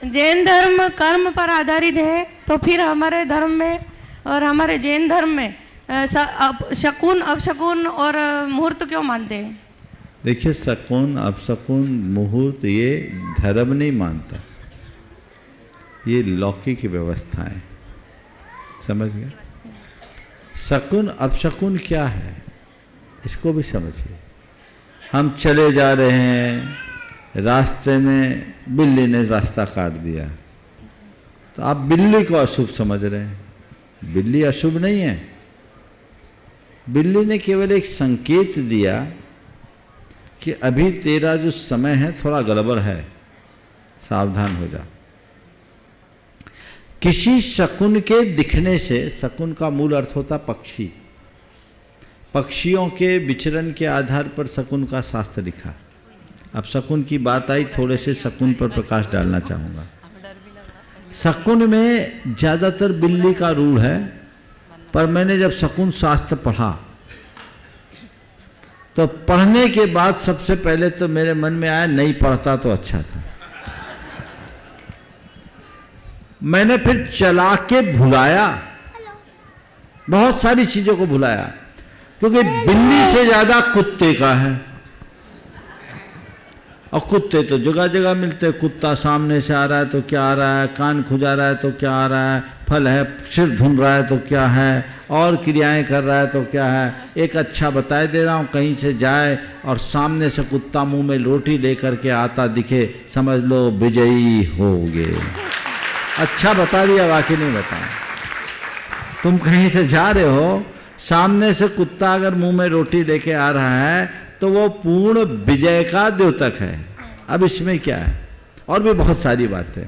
जैन धर्म कर्म पर आधारित है, तो फिर हमारे धर्म में और हमारे जैन धर्म में शकुन अपशकुन और मुहूर्त क्यों मानते हैं? देखिए, शकुन अपशकुन मुहूर्त ये धर्म नहीं मानता, ये लौकिक व्यवस्था है। समझ गए? शकुन अपशकुन क्या है इसको भी समझिए। हम चले जा रहे हैं, रास्ते में बिल्ली ने रास्ता काट दिया, तो आप बिल्ली को अशुभ समझ रहे हैं। बिल्ली अशुभ नहीं है, बिल्ली ने केवल एक संकेत दिया कि अभी तेरा जो समय है थोड़ा गड़बड़ है, सावधान हो जा। किसी शकुन के दिखने से, शकुन का मूल अर्थ होता पक्षी, पक्षियों के विचरण के आधार पर शकुन का शास्त्र लिखा। अब शकुन की बात आई, थोड़े से शकुन पर प्रकाश डालना चाहूँगा। शकुन में ज़्यादातर बिल्ली का रूल है, पर मैंने जब शकुन शास्त्र पढ़ा तो पढ़ने के बाद सबसे पहले तो मेरे मन में आया नहीं पढ़ता तो अच्छा था। मैंने फिर चला के भुलाया, बहुत सारी चीज़ों को भुलाया, क्योंकि बिल्ली से ज़्यादा कुत्ते का है, और कुत्ते तो जगह जगह मिलते हैं। कुत्ता सामने से आ रहा है तो क्या आ रहा है, कान खुजा रहा है तो क्या आ रहा है, फल है, सिर धुन रहा है तो क्या है, और क्रियाएं कर रहा है तो क्या है। एक अच्छा बताए दे रहा हूँ, कहीं से जाए और सामने से कुत्ता मुंह में रोटी लेकर के आता दिखे, समझ लो विजयी हो गए। अच्छा बता दिया, बाकी नहीं बताया। तुम कहीं से जा रहे हो, सामने से कुत्ता अगर मुंह में रोटी लेके आ रहा है तो वो पूर्ण विजय का द्योतक है। अब इसमें क्या है, और भी बहुत सारी बातें।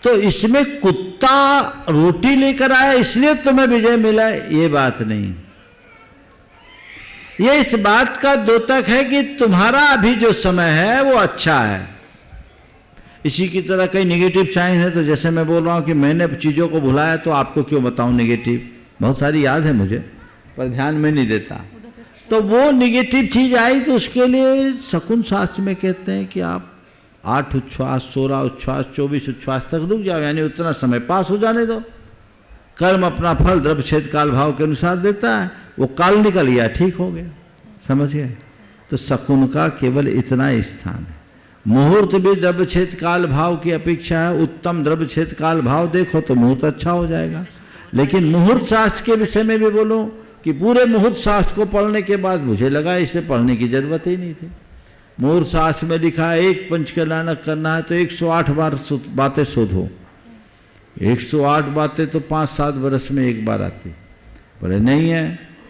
तो इसमें कुत्ता रोटी लेकर आया इसलिए तुम्हें विजय मिला, ये बात नहीं। ये इस बात का द्योतक है कि तुम्हारा अभी जो समय है वो अच्छा है। इसी की तरह कई नेगेटिव साइन है, तो जैसे मैं बोल रहा हूँ कि मैंने चीज़ों को भुलाया तो आपको क्यों बताऊँ नेगेटिव, बहुत सारी याद है मुझे, पर ध्यान में नहीं देता। तो वो निगेटिव चीज़ आई तो उसके लिए शकुन शास्त्र में कहते हैं कि आप 8 उच्छ्वास, 16 उच्छ्वास, 24 उच्छ्वास तक रुक जाओ, यानी उतना समय पास हो जाने दो। कर्म अपना फल द्रव्य छेद काल भाव के अनुसार देता है, वो काल निकल गया, ठीक हो गया। समझ गए? तो शकुन का केवल इतना ही स्थान है। मुहूर्त भी द्रव्य छेद काल भाव की अपेक्षा है उत्तम। द्रव्य छेद काल भाव देखो तो मुहूर्त अच्छा हो जाएगा। लेकिन मुहूर्त शास्त्र के विषय में भी बोलूं कि पूरे मुहूर्त शास्त्र को पढ़ने के बाद मुझे लगा इसे पढ़ने की जरूरत ही नहीं थी। मुहूर्त शास्त्र में लिखा है एक पंचकल्याणक करना है तो 108 बार बातें शोधो। 108 बातें तो 5-7 वर्ष में एक बार आती। बोले नहीं है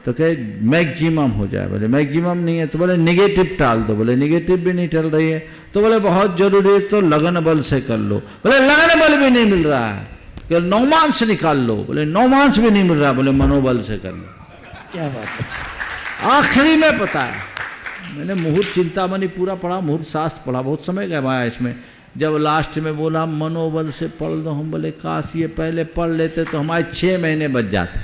तो कहे मैक्सिमम हो जाए। बोले मैक्सिमम नहीं है तो बोले निगेटिव टाल दो। बोले निगेटिव भी नहीं टल रही है तो बोले बहुत जरूरी है तो लगन बल से कर लो। बोले लगन बल भी नहीं मिल रहा है, केवल नौमांस निकाल लो। बोले नौमांस भी नहीं मिल रहा, बोले मनोबल से कर लो। क्या बात है, आखिरी में पता है। मैंने मुहूर्त चिंतामणि पूरा पढ़ा, मुहूर्त शास्त्र पढ़ा, बहुत समय गया इसमें। जब लास्ट में बोला मनोबल से पढ़ दो, हम बोले काश ये पहले पढ़ लेते तो हमारे 6 महीने बच जाते।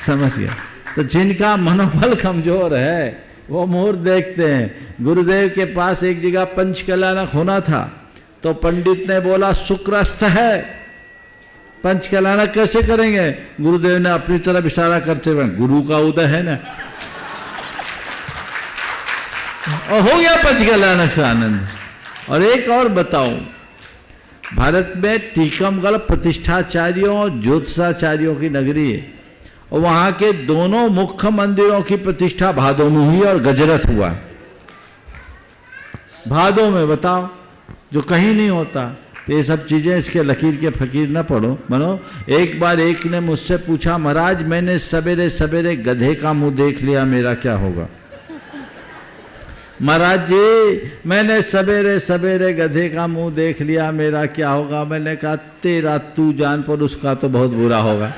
समझ गया? तो जिनका मनोबल कमजोर है वो मुहूर्त देखते हैं। गुरुदेव के पास एक जगह पंचकल्याणक होना था तो पंडित ने बोला शुक्रस्त है, पंचकल्याणक कैसे करेंगे? गुरुदेव ने अपनी तरफ इशारा करते हुए गुरु का उदय है ना, और हो गया पंचकल्याणक से आनंद। और एक और बताऊं, भारत में टीकमगढ़ प्रतिष्ठाचार्यों और ज्योतिषाचार्यों की नगरी है और वहाँ के दोनों मुख्य मंदिरों की प्रतिष्ठा भादों में हुई और गजरथ हुआ। भादों में बताओ, जो कहीं नहीं होता। तो ये सब चीज़ें इसके लकीर के फकीर न पढ़ो बनो। एक बार एक ने मुझसे पूछा, महाराज मैंने सवेरे सवेरे गधे का मुंह देख लिया, मेरा क्या होगा? महाराज जी मैंने सवेरे सवेरे गधे का मुंह देख लिया, मेरा क्या होगा? मैंने कहा तेरा तू जान पर उसका तो बहुत बुरा होगा।